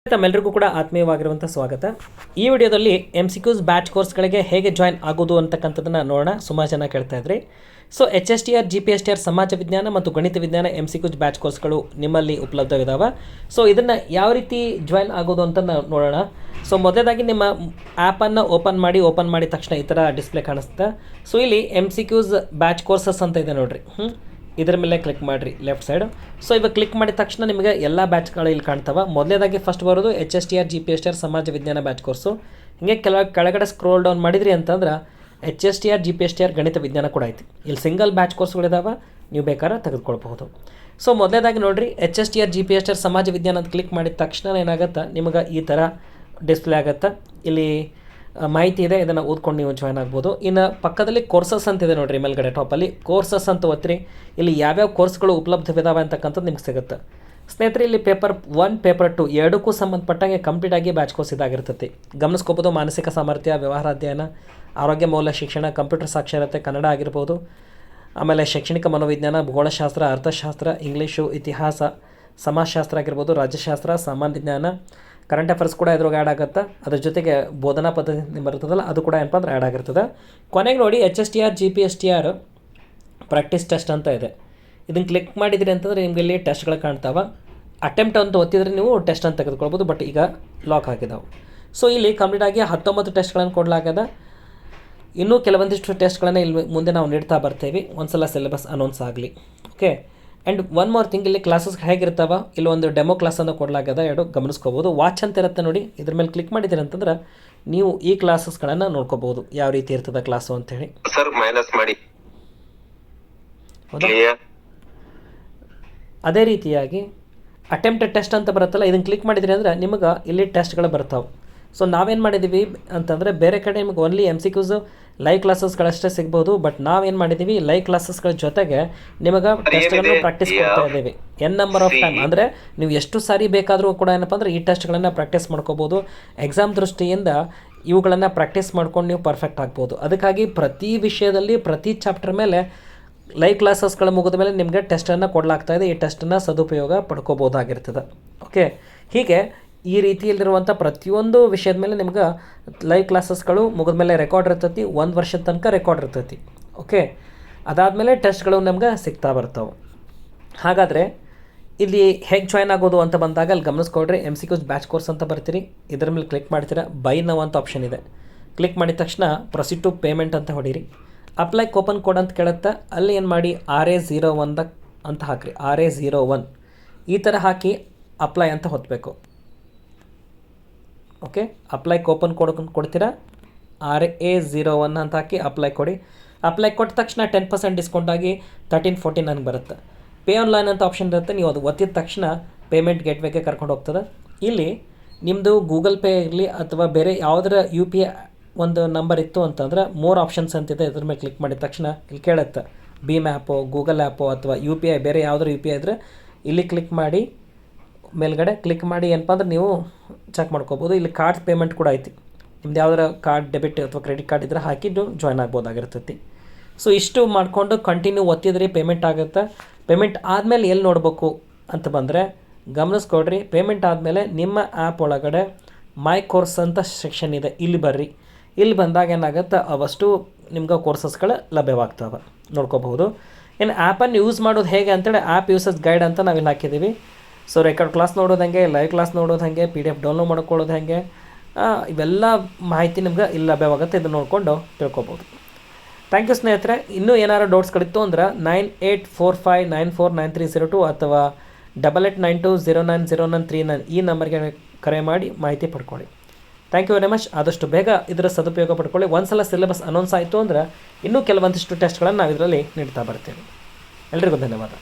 ತಮ್ಮೆಲ್ಲರಿಗೂ ಕೂಡ ಆತ್ಮೀಯವಾಗಿರುವಂಥ ಸ್ವಾಗತ. ಈ ವಿಡಿಯೋದಲ್ಲಿ MCQs ಬ್ಯಾಚ್ ಕೋರ್ಸ್ಗಳಿಗೆ ಹೇಗೆ ಜಾಯಿನ್ ಆಗೋದು ಅಂತಕ್ಕಂಥದ್ದನ್ನು ನೋಡೋಣ. ಸುಮಾರು ಜನ ಕೇಳ್ತಾ ಇದ್ರಿ. ಸೊ HSTR GPSTR ಸಮಾಜ ವಿಜ್ಞಾನ ಮತ್ತು ಗಣಿತ ವಿಜ್ಞಾನ MCQs ಬ್ಯಾಚ್ ಕೋರ್ಸ್ಗಳು ನಿಮ್ಮಲ್ಲಿ ಉಪಲಬ್ಧವಿದ್ದಾವೆ. ಸೊ ಇದನ್ನು ಯಾವ ರೀತಿ ಜಾಯಿನ್ ಆಗೋದು ಅಂತ ನೋಡೋಣ. ಸೊ ಮೊದಲೇದಾಗಿ ನಿಮ್ಮ ಆ್ಯಪನ್ನು ಓಪನ್ ಮಾಡಿದ ತಕ್ಷಣ ಈ ಥರ ಡಿಸ್ಪ್ಲೇ ಕಾಣಿಸುತ್ತೆ. ಸೊ ಇಲ್ಲಿ MCQs ಬ್ಯಾಚ್ ಕೋರ್ಸಸ್ ಅಂತ ಇದೆ ನೋಡಿರಿ. ಇದರ ಮೇಲೆ ಕ್ಲಿಕ್ ಮಾಡಿರಿ ಲೆಫ್ಟ್ ಸೈಡ್. ಸೊ ಇವಾಗ ಕ್ಲಿಕ್ ಮಾಡಿದ ತಕ್ಷಣ ನಿಮಗೆ ಎಲ್ಲ ಬ್ಯಾಚ್ಗಳು ಇಲ್ಲಿ ಕಾಣ್ತವೆ. ಮೊದಲೇದಾಗಿ ಫಸ್ಟ್ ಬರೋದು HSTR GPSTR ಸಮಾಜ ವಿಜ್ಞಾನ ಬ್ಯಾಚ್ ಕೋರ್ಸು. ಹಿಂಗೆ ಕೆಳಗಡೆ ಸ್ಕ್ರೋಲ್ ಡೌನ್ ಮಾಡಿದ್ರಿ ಅಂತಂದ್ರೆ HSTR GPSTR ಗಣಿತ ವಿಜ್ಞಾನ ಕೂಡ ಐತಿ. ಇಲ್ಲಿ ಸಿಂಗಲ್ ಬ್ಯಾಚ್ ಕೋರ್ಸ್ಗಳಿದಾವೆ, ನೀವು ಬೇಕಾದ್ರೆ ತೆಗೆದುಕೊಳ್ಬಹುದು. ಸೊ ಮೊದಲೇದಾಗಿ ನೋಡಿರಿ HSTR GPSTR ಸಮಾಜ ವಿಜ್ಞಾನ ಅಂತ ಕ್ಲಿಕ್ ಮಾಡಿದ ತಕ್ಷಣ ಏನಾಗುತ್ತೆ, ನಿಮಗೆ ಈ ಥರ ಡಿಸ್ಪ್ಲೇ ಆಗುತ್ತೆ. ಇಲ್ಲಿ ಮಾಹಿತಿ ಇದೆ, ಇದನ್ನು ಓದ್ಕೊಂಡು ನೀವು ಜಾಯ್ನ್ ಆಗ್ಬೋದು. ಇನ್ನು ಪಕ್ಕದಲ್ಲಿ ಕೋರ್ಸಸ್ ಅಂತಿದೆ ನೋಡಿರಿ, ಮೇಲ್ಗಡೆ ಟಾಪಲ್ಲಿ ಕೋರ್ಸಸ್ ಅಂತ ಒತ್ತಿರಿ. ಇಲ್ಲಿ ಯಾವ್ಯಾವ ಕೋರ್ಸ್ಗಳು ಉಪಲಬ್ಧವಿದ್ದಾವೆ ಅಂತಕ್ಕಂಥದ್ದು ನಿಮ್ಗೆ ಸಿಗುತ್ತೆ. ಸ್ನೇಹಿತರೆ, ಇಲ್ಲಿ ಪೇಪರ್ 1 ಪೇಪರ್ 2 ಎರಡಕ್ಕೂ ಸಂಬಂಧಪಟ್ಟಂಗೆ ಕಂಪ್ಲೀಟಾಗಿ ಬ್ಯಾಚ್ ಕೋರ್ಸ್ ಇದಾಗಿರ್ತೈತಿ. ಗಮನಿಸ್ಕೋಬೋದು. ಮಾನಸಿಕ ಸಾಮರ್ಥ್ಯ, ವ್ಯವಹಾರ ಅಧ್ಯಯನ, ಆರೋಗ್ಯ ಮೌಲ್ಯ ಶಿಕ್ಷಣ, ಕಂಪ್ಯೂಟರ್ ಸಾಕ್ಷರತೆ, ಕನ್ನಡ ಆಗಿರ್ಬೋದು, ಆಮೇಲೆ ಶೈಕ್ಷಣಿಕ ಮನೋವಿಜ್ಞಾನ, ಭೂಗೋಳಶಾಸ್ತ್ರ, ಅರ್ಥಶಾಸ್ತ್ರ, ಇಂಗ್ಲೀಷು, ಇತಿಹಾಸ, ಸಮಾಜಶಾಸ್ತ್ರ ಆಗಿರ್ಬೋದು, ರಾಜ್ಯಶಾಸ್ತ್ರ, ಸಾಮಾನ್ಯ ಜ್ಞಾನ, ಕರೆಂಟ್ ಅಫೇರ್ಸ್ ಕೂಡ ಇದ್ರಾಗ ಆ್ಯಡ್ ಆಗುತ್ತೆ. ಅದ್ರ ಜೊತೆಗೆ ಬೋಧನಾ ಪದ್ಧತಿ ಬರ್ತದಲ್ಲ, ಅದು ಕೂಡ ಏನಪ್ಪ ಅಂದ್ರೆ ಆ್ಯಡ್ ಆಗಿರ್ತದೆ. ಕೊನೆಗೆ ನೋಡಿ HSTR GPSTR ಪ್ರಾಕ್ಟೀಸ್ ಟೆಸ್ಟ್ ಅಂತ ಇದೆ. ಇದನ್ನು ಕ್ಲಿಕ್ ಮಾಡಿದ್ರಿ ಅಂತಂದರೆ ನಿಮಗೆ ಇಲ್ಲಿ ಟೆಸ್ಟ್ಗಳು ಕಾಣ್ತಾವೆ. ಅಟೆಂಪ್ಟ್ ಅಂತ ಒತ್ತಿದ್ರೆ ನೀವು ಟೆಸ್ಟ್ ಅಂತ ತೆಗೆದುಕೊಳ್ಬೋದು. ಬಟ್ ಈಗ ಲಾಕ್ ಆಗಿದ್ದಾವೆ. ಸೊ ಇಲ್ಲಿ ಕಂಪ್ಲೀಟಾಗಿ 19 ಟೆಸ್ಟ್ಗಳನ್ನು ಕೊಡಲಾಗಿದೆ. ಇನ್ನೂ ಕೆಲವೊಂದಿಷ್ಟು ಟೆಸ್ಟ್ಗಳನ್ನು ಇಲ್ಲಿ ಮುಂದೆ ನಾವು ನೀಡ್ತಾ ಬರ್ತೀವಿ, ಒಂದ್ಸಲ ಸಿಲೆಬಸ್ ಅನೌನ್ಸ್ ಆಗಲಿ. Okay. And one more thing, ಇಲ್ಲಿ ಕ್ಲಾಸಸ್ ಹೇಗಿರ್ತಾವೆ, ಇಲ್ಲಿ ಒಂದು ಡೆಮೋ ಕ್ಲಾಸನ್ನು ಕೊಡಲಾಗಿದೆ, ಎರಡು ಗಮನಿಸ್ಕೋಬೋದು. ವಾಚ್ ಅಂತ ಇರುತ್ತೆ ನೋಡಿ, ಇದ್ರ ಮೇಲೆ ಕ್ಲಿಕ್ ಮಾಡಿದ್ದೀರಿ ಅಂತಂದ್ರೆ ನೀವು ಈ ಕ್ಲಾಸಸ್ಗಳನ್ನು ನೋಡ್ಕೋಬೋದು, ಯಾವ ರೀತಿ ಇರ್ತದೆ ಕ್ಲಾಸು ಅಂತೇಳಿ. ಸರ್ ಮೈನಸ್ ಮಾಡಿ. ಅದೇ ರೀತಿಯಾಗಿ ಅಟೆಂಪ್ಟೆಡ್ ಟೆಸ್ಟ್ ಅಂತ ಬರುತ್ತಲ್ಲ, ಇದನ್ನು ಕ್ಲಿಕ್ ಮಾಡಿದ್ರಿ ಅಂದರೆ ನಿಮಗೆ ಇಲ್ಲಿ ಟೆಸ್ಟ್ಗಳು ಬರ್ತಾವೆ. ಸೊ ನಾವೇನು ಮಾಡಿದ್ದೀವಿ ಅಂತಂದರೆ, ಬೇರೆ ಕಡೆ ನಿಮಗೆ ಓನ್ಲಿ MCQs ಲೈವ್ ಕ್ಲಾಸಸ್ಗಳಷ್ಟೇ ಸಿಗ್ಬೋದು. ಬಟ್ ನಾವೇನು ಮಾಡಿದ್ದೀವಿ, ಲೈವ್ ಕ್ಲಾಸಸ್ಗಳ ಜೊತೆಗೆ ನಿಮಗೆ ಟೆಸ್ಟ್ಗಳನ್ನು ಪ್ರಾಕ್ಟೀಸ್ ಕೊಡ್ತಾ ಇದ್ದೀವಿ. ನಂಬರ್ ಆಫ್ ಟೈಮ್ ಅಂದರೆ ನೀವು ಎಷ್ಟು ಸಾರಿ ಬೇಕಾದರೂ ಕೂಡ ಏನಪ್ಪ ಅಂದರೆ ಈ ಟೆಸ್ಟ್ಗಳನ್ನು ಪ್ರಾಕ್ಟೀಸ್ ಮಾಡ್ಕೋಬೋದು. ಎಕ್ಸಾಮ್ ದೃಷ್ಟಿಯಿಂದ ಇವುಗಳನ್ನು ಪ್ರಾಕ್ಟೀಸ್ ಮಾಡ್ಕೊಂಡು ನೀವು ಪರ್ಫೆಕ್ಟ್ ಆಗ್ಬೋದು. ಅದಕ್ಕಾಗಿ ಪ್ರತಿ ವಿಷಯದಲ್ಲಿ ಪ್ರತಿ ಚಾಪ್ಟರ್ ಮೇಲೆ ಲೈವ್ ಕ್ಲಾಸಸ್ಗಳು ಮುಗಿದ ಮೇಲೆ ನಿಮಗೆ ಟೆಸ್ಟನ್ನು ಕೊಡಲಾಗ್ತಾ ಇದೆ. ಈ ಟೆಸ್ಟನ್ನು ಸದುಪಯೋಗ ಪಡ್ಕೋಬೋದಾಗಿರ್ತದೆ. ಓಕೆ. ಹೀಗೆ ಈ ರೀತಿಯಲ್ಲಿರುವಂಥ ಪ್ರತಿಯೊಂದು ವಿಷಯದ ಮೇಲೆ ನಿಮ್ಗೆ ಲೈವ್ ಕ್ಲಾಸಸ್ಗಳು ಮುಗಿದ ಮೇಲೆ ರೆಕಾರ್ಡ್ ಇರ್ತೈತಿ. 1 ವರ್ಷದ ತನಕ ರೆಕಾರ್ಡ್ ಇರ್ತೈತಿ. ಓಕೆ. ಅದಾದಮೇಲೆ ಟೆಸ್ಟ್ಗಳು ನಮ್ಗೆ ಸಿಗ್ತಾ ಬರ್ತಾವೆ. ಹಾಗಾದರೆ ಇಲ್ಲಿ ಹೇಗೆ ಜಾಯ್ನ್ ಆಗೋದು ಅಂತ ಬಂದಾಗ ಅಲ್ಲಿ ಗಮನಿಸ್ಕೊಡ್ರಿ, MCQs ಬ್ಯಾಚ್ ಕೋರ್ಸ್ ಅಂತ ಬರ್ತೀರಿ. ಇದರ ಮೇಲೆ ಕ್ಲಿಕ್ ಮಾಡ್ತೀರಾ. ಬೈ ನೌ ಅಂತ ಆಪ್ಷನ್ ಇದೆ. ಕ್ಲಿಕ್ ಮಾಡಿದ ತಕ್ಷಣ ಪ್ರೊಸೀಡ್ ಟು ಪೇಮೆಂಟ್ ಅಂತ ಹೊಡೀರಿ. ಅಪ್ಲೈ ಕೂಪನ್ ಕೋಡ್ ಅಂತ ಕೇಳುತ್ತೆ. ಅಲ್ಲಿ ಏನು ಮಾಡಿ RA01 ಅಂತ ಹಾಕಿರಿ. RA01 ಈ ಥರ ಹಾಕಿ ಅಪ್ಲೈ ಅಂತ ಹೊತ್ತಬೇಕು. ಓಕೆ. ಅಪ್ಲೈ ಕೂಪನ್ ಕೋಡ್ ಕೊಡ್ತೀರಾ. RA01 ಅಂತ ಹಾಕಿ ಅಪ್ಲೈ ಕೊಡಿ. ಅಪ್ಲೈ ಕೊಟ್ಟ ತಕ್ಷಣ 10% ಡಿಸ್ಕೌಂಟ್ ಆಗಿ 1314 ನನಗೆ ಬರುತ್ತೆ. ಪೇ ಆನ್ಲೈನ್ ಅಂತ ಆಪ್ಷನ್ ಇರುತ್ತೆ. ನೀವು ಅದು ಒತ್ತಿದ ತಕ್ಷಣ ಪೇಮೆಂಟ್ ಗೇಟ್ವೇಗೆ ಕರ್ಕೊಂಡು ಹೋಗ್ತದೆ. ಇಲ್ಲಿ ನಿಮ್ಮದು ಗೂಗಲ್ ಪೇ ಇರಲಿ ಅಥವಾ ಬೇರೆ ಯಾವುದರ UPI ಒಂದು ನಂಬರ್ ಇತ್ತು ಅಂತಂದ್ರೆ 3 ಆಪ್ಷನ್ಸ್ ಅಂತಿದೆ. ಇದ್ರ ಮೇಲೆ ಕ್ಲಿಕ್ ಮಾಡಿದ ತಕ್ಷಣ ಇಲ್ಲಿ ಕೇಳುತ್ತೆ ಭೀಮ್ ಆ್ಯಪು, ಗೂಗಲ್ ಆ್ಯಪು ಅಥವಾ UPI, ಬೇರೆ ಯಾವುದಾದ್ರು UPI ಇದ್ದರೆ ಇಲ್ಲಿ ಕ್ಲಿಕ್ ಮಾಡಿ, ಮೇಲ್ಗಡೆ ಕ್ಲಿಕ್ ಮಾಡಿ ಏನಪ್ಪ ಅಂದ್ರೆ ನೀವು ಚೆಕ್ ಮಾಡ್ಕೋಬೋದು. ಇಲ್ಲಿ ಕಾರ್ಡ್ ಪೇಮೆಂಟ್ ಕೂಡ ಐತಿ. ನಿಮ್ದು ಯಾವ್ದಾರ ಕಾರ್ಡ್, ಡೆಬಿಟ್ ಅಥವಾ ಕ್ರೆಡಿಟ್ ಕಾರ್ಡ್ ಇದ್ದರೆ ಹಾಕಿದ್ದು ಜಾಯ್ನ್ ಆಗ್ಬೋದಾಗಿರ್ತೈತಿ. ಸೊ ಇಷ್ಟು ಮಾಡಿಕೊಂಡು ಕಂಟಿನ್ಯೂ ಒತ್ತಿದ್ರಿ, ಪೇಮೆಂಟ್ ಆಗುತ್ತೆ. ಪೇಮೆಂಟ್ ಆದಮೇಲೆ ಎಲ್ಲಿ ನೋಡಬೇಕು ಅಂತ ಬಂದರೆ ಗಮನಿಸ್ಕೊಡ್ರಿ. ಪೇಮೆಂಟ್ ಆದಮೇಲೆ ನಿಮ್ಮ ಆ್ಯಪ್ ಒಳಗಡೆ ಮೈ ಕೋರ್ಸ್ ಅಂತ ಸೆಕ್ಷನ್ ಇದೆ, ಇಲ್ಲಿ ಬರ್ರಿ. ಇಲ್ಲಿ ಬಂದಾಗ ಏನಾಗುತ್ತೆ, ಅವಷ್ಟು ನಿಮ್ಗೆ ಕೋರ್ಸಸ್ಗಳು ಲಭ್ಯವಾಗ್ತವೆ, ನೋಡ್ಕೋಬಹುದು. ಇನ್ನು ಆ್ಯಪನ್ನು ಯೂಸ್ ಮಾಡೋದು ಹೇಗೆ ಅಂತೇಳಿ ಆ್ಯಪ್ ಯೂಸಸ್ ಗೈಡ್ ಅಂತ ನಾವಿಲ್ಲಿ ಹಾಕಿದ್ದೀವಿ. ಸೊ ರೆಕಾರ್ಡ್ ಕ್ಲಾಸ್ ನೋಡೋದು ಹೆಂಗೆ, ಲೈವ್ ಕ್ಲಾಸ್ ನೋಡೋದು ಹೆಂಗೆ, PDF ಡೌನ್ಲೋಡ್ ಮಾಡ್ಕೊಳ್ಳೋದು ಹೆಂಗೆ, ಇವೆಲ್ಲ ಮಾಹಿತಿ ನಿಮ್ಗೆ ಇಲ್ಲಿ ಲಭ್ಯವಾಗುತ್ತೆ. ಇದನ್ನು ನೋಡಿಕೊಂಡು ತಿಳ್ಕೊಬೋದು. ಥ್ಯಾಂಕ್ ಯು ಸ್ನೇಹಿತರೆ. ಇನ್ನೂ ಏನಾರು ಡೌಟ್ಸ್ಗಳಿತ್ತು ಅಂದ್ರೆ 9845949302 ಅಥವಾ 8892090939 ಈ ನಂಬರ್ಗೆ ಕರೆ ಮಾಡಿ ಮಾಹಿತಿ ಪಡ್ಕೊಳ್ಳಿ. Thank you very much. ಆದಷ್ಟು ಬೇಗ ಇದರ ಸದುಪಯೋಗ ಪಡ್ಕೊಳ್ಳಿ. ಒಂದ್ಸಲ ಸಿಲೆಬಸ್ ಅನೌನ್ಸ್ ಆಯಿತು ಅಂದರೆ ಇನ್ನೂ ಕೆಲವೊಂದಿಷ್ಟು ಟೆಸ್ಟ್ಗಳನ್ನು ನಾವು ಇದರಲ್ಲಿ ನೀಡ್ತಾ ಬರ್ತೀವಿ. ಎಲ್ರಿಗೂ ಧನ್ಯವಾದ.